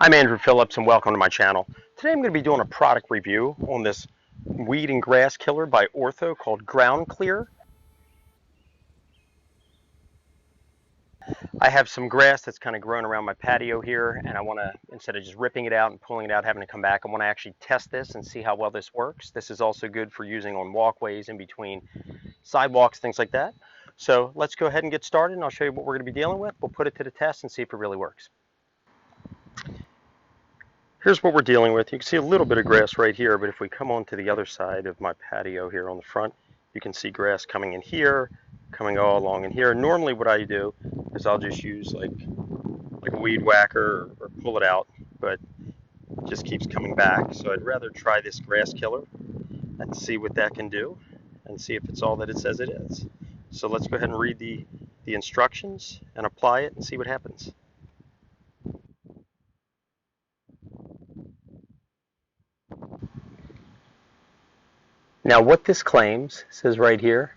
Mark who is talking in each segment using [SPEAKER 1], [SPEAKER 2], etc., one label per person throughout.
[SPEAKER 1] I'm Andrew Phillips and welcome to my channel. Today I'm going to be doing a product review on this weed and grass killer by Ortho called Ground Clear. I have some grass that's kind of grown around my patio here, and I want to, instead of just ripping it out and pulling it out, having to come back, I want to actually test this and see how well this works. This is also good for using on walkways, in between sidewalks, things like that. So let's go ahead and get started, and I'll show you what we're going to be dealing with. We'll put it to the test and see if it really works. Here's what we're dealing with. You can see a little bit of grass right here, but if we come on to the other side of my patio here on the front, you can see grass coming in here, coming all along in here. Normally what I do is I'll just use like a weed whacker or pull it out, but it just keeps coming back. So I'd rather try this grass killer and see what that can do and see if it's all that it says it is. So let's go ahead and read the instructions and apply it and see what happens. Now what this claims, says right here,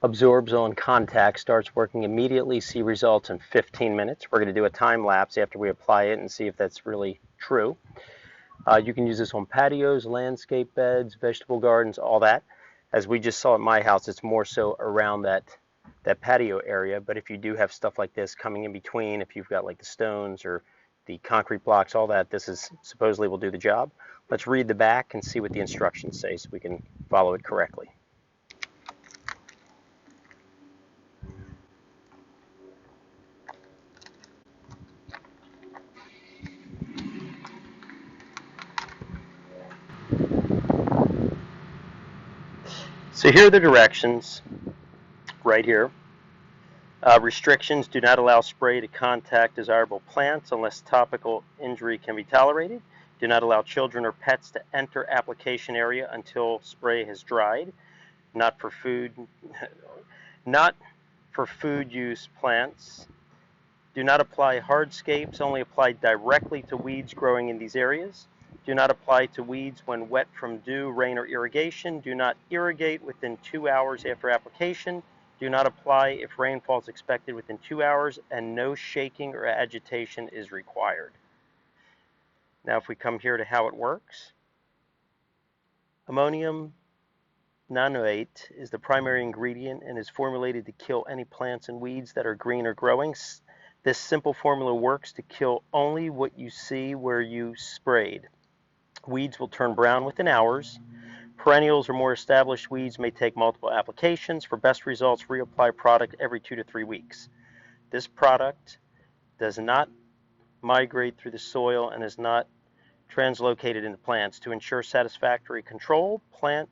[SPEAKER 1] absorbs on contact, starts working immediately, see results in 15 minutes. We're going to do a time lapse after we apply it and see if that's really true. You can use this on patios, landscape beds, vegetable gardens, all that. As we just saw at my house, it's more so around that patio area, but if you do have stuff like this coming in between, if you've got like the stones or the concrete blocks, all that, this is supposedly will do the job. Let's read the back and see what the instructions say so we can follow it correctly. So here are the directions right here. Restrictions: do not allow spray to contact desirable plants unless topical injury can be tolerated. Do not allow children or pets to enter application area until spray has dried. Not for food use plants. Do not apply hardscapes, only apply directly to weeds growing in these areas. Do not apply to weeds when wet from dew, rain, or irrigation. Do not irrigate within 2 hours after application. Do not apply if rainfall is expected within 2 hours, and no shaking or agitation is required. Now if we come here to how it works, ammonium nanoate is the primary ingredient and is formulated to kill any plants and weeds that are green or growing. This simple formula works to kill only what you see where you sprayed. Weeds will turn brown within hours. Perennials or more established weeds may take multiple applications. For best results, reapply product every 2 to 3 weeks. This product does not migrate through the soil and is not translocated into plants. To ensure satisfactory control, plant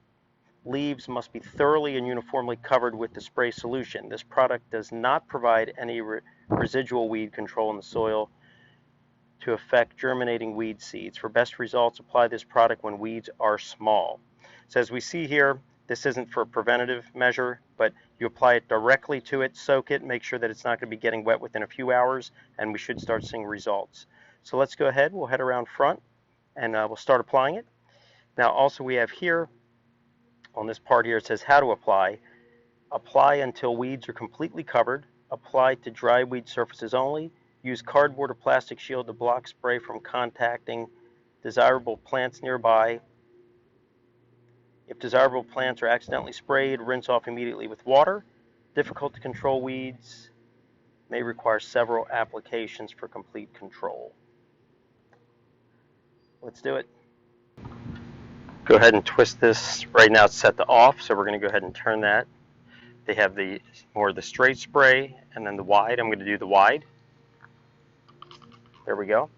[SPEAKER 1] leaves must be thoroughly and uniformly covered with the spray solution. This product does not provide any residual weed control in the soil to affect germinating weed seeds. For best results, apply this product when weeds are small. So as we see here, this isn't for a preventative measure, but you apply it directly to it, soak it, make sure that it's not going to be getting wet within a few hours, and we should start seeing results. So let's go ahead, we'll head around front, and we'll start applying it. Now also we have here, on this part here, it says how to apply. Apply until weeds are completely covered. Apply to dry weed surfaces only. Use cardboard or plastic shield to block spray from contacting desirable plants nearby. If desirable plants are accidentally sprayed, rinse off immediately with water. Difficult to control weeds may require several applications for complete control. Let's do it. Go ahead and twist this. Right now it's set to off, so we're going to go ahead and turn that. They have the more the straight spray and then the wide. I'm going to do the wide. There we go.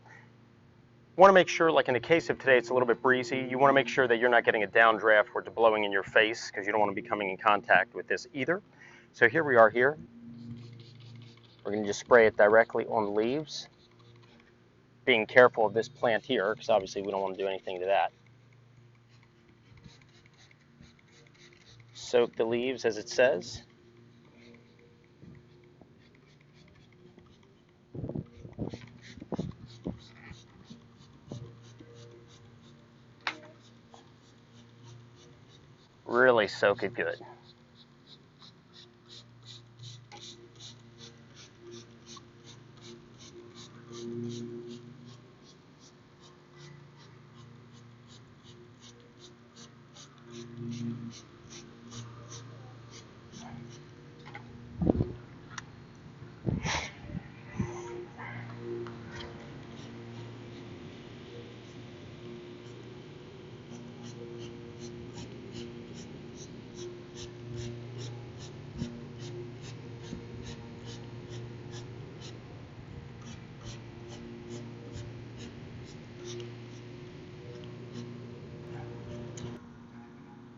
[SPEAKER 1] You want to make sure, like in the case of today, it's a little bit breezy. You want to make sure that you're not getting a downdraft where it's blowing in your face, because you don't want to be coming in contact with this either. So here we are here. We're going to just spray it directly on the leaves, being careful of this plant here, because obviously we don't want to do anything to that. Soak the leaves as it says. Really soak it good.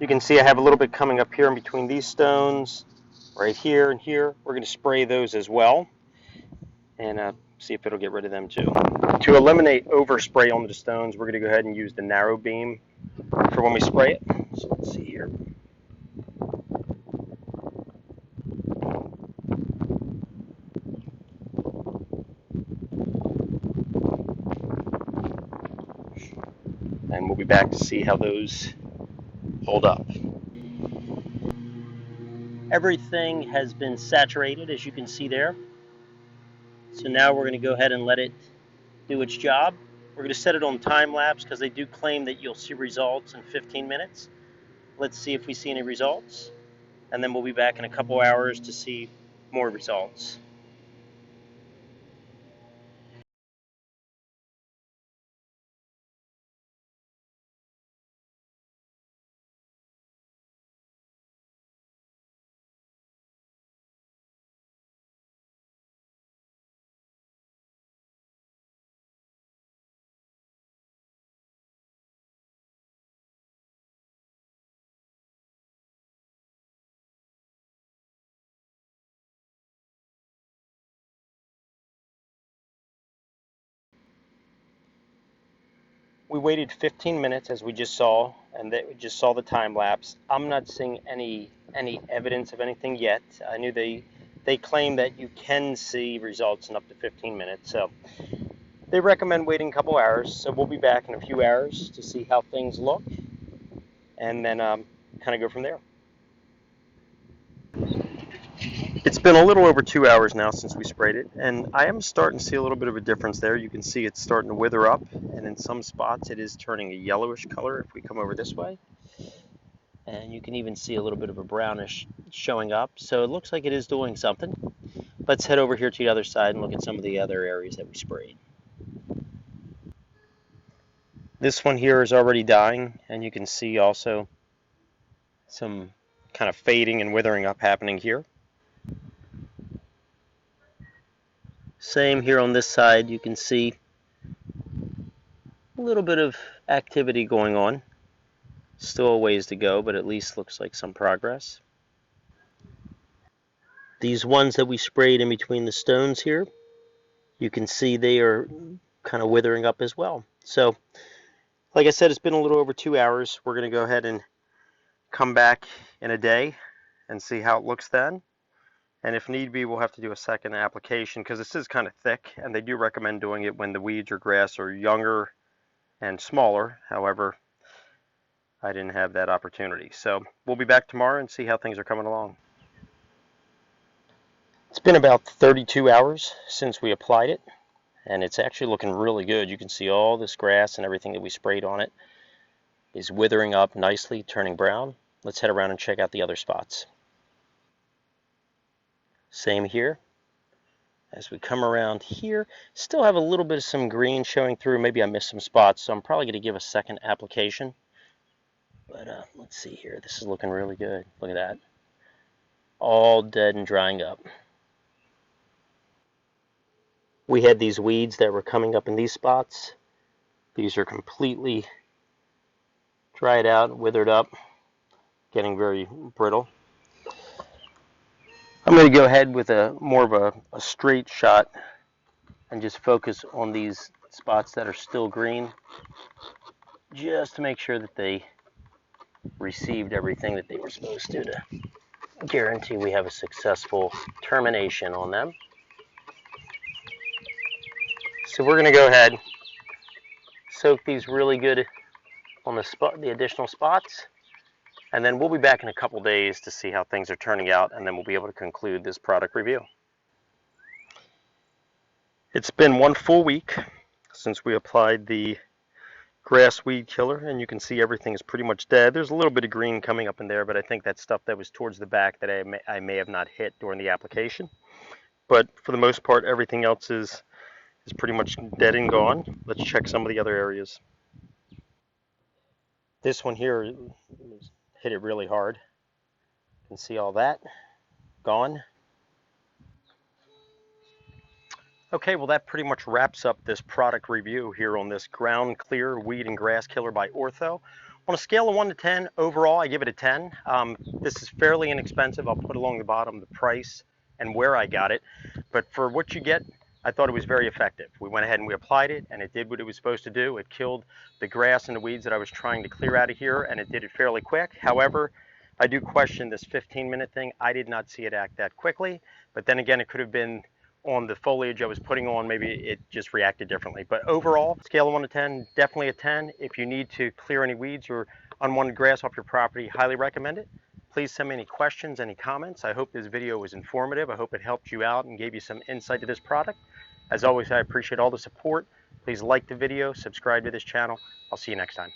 [SPEAKER 1] You can see I have a little bit coming up here in between these stones, right here and here. We're going to spray those as well and see if it'll get rid of them too. To eliminate overspray on the stones, we're going to go ahead and use the narrow beam for when we spray it. So let's see here. And we'll be back to see how those hold up. Everything has been saturated, as you can see there. So now we're going to go ahead and let it do its job. We're going to set it on time lapse because they do claim that you'll see results in 15 minutes. Let's see if we see any results, and then we'll be back in a couple hours to see more results. We waited 15 minutes, as we just saw, and we just saw the time lapse. I'm not seeing any evidence of anything yet. I knew they claim that you can see results in up to 15 minutes, so they recommend waiting a couple hours. So we'll be back in a few hours to see how things look, and then kind of go from there. It's been a little over 2 hours now since we sprayed it, and I am starting to see a little bit of a difference there. You can see it's starting to wither up, and in some spots it is turning a yellowish color if we come over this way. And you can even see a little bit of a brownish showing up, so it looks like it is doing something. Let's head over here to the other side and look at some of the other areas that we sprayed. This one here is already dying, and you can see also some kind of fading and withering up happening here. Same here on this side. You can see a little bit of activity going on. Still a ways to go, but at least looks like some progress. These ones that we sprayed in between the stones here, you can see they are kind of withering up as well. So, like I said, it's been a little over 2 hours. We're going to go ahead and come back in a day and see how it looks then. And if need be, we'll have to do a second application because this is kind of thick, and they do recommend doing it when the weeds or grass are younger and smaller. However, I didn't have that opportunity. So we'll be back tomorrow and see how things are coming along. It's been about 32 hours since we applied it, and it's actually looking really good. You can see all this grass and everything that we sprayed on it is withering up nicely, turning brown. Let's head around and check out the other spots. Same here. As we come around here, still have a little bit of some green showing through. Maybe I missed some spots, so I'm probably going to give a second application. But let's see here. This is looking really good. Look at that. All dead and drying up. We had these weeds that were coming up in these spots. These are completely dried out, withered up, getting very brittle. I'm going to go ahead with more of a straight shot and just focus on these spots that are still green, just to make sure that they received everything that they were supposed to guarantee we have a successful termination on them. So we're going to go ahead, soak these really good on the additional spots, and then we'll be back in a couple days to see how things are turning out, and then we'll be able to conclude this product review. It's been 1 full week since we applied the grass weed killer, and you can see everything is pretty much dead. There's a little bit of green coming up in there, but I think that's stuff that was towards the back that I may have not hit during the application. But for the most part, everything else is pretty much dead and gone. Let's check some of the other areas. This one here hit it really hard. You can see all that gone. Okay, well that pretty much wraps up this product review here on this Ground Clear Weed and Grass Killer by Ortho. On a scale of 1 to 10, overall, I give it a 10. This is fairly inexpensive. I'll put along the bottom the price and where I got it. But for what you get, I thought it was very effective. We went ahead and we applied it, and it did what it was supposed to do. It killed the grass and the weeds that I was trying to clear out of here, and it did it fairly quick. However, I do question this 15-minute thing. I did not see it act that quickly. But then again, it could have been on the foliage I was putting on, maybe it just reacted differently. But overall, scale of 1 to 10, definitely a 10. If you need to clear any weeds or unwanted grass off your property, highly recommend it. Please send me any questions, any comments. I hope this video was informative. I hope it helped you out and gave you some insight to this product. As always, I appreciate all the support. Please like the video, subscribe to this channel. I'll see you next time.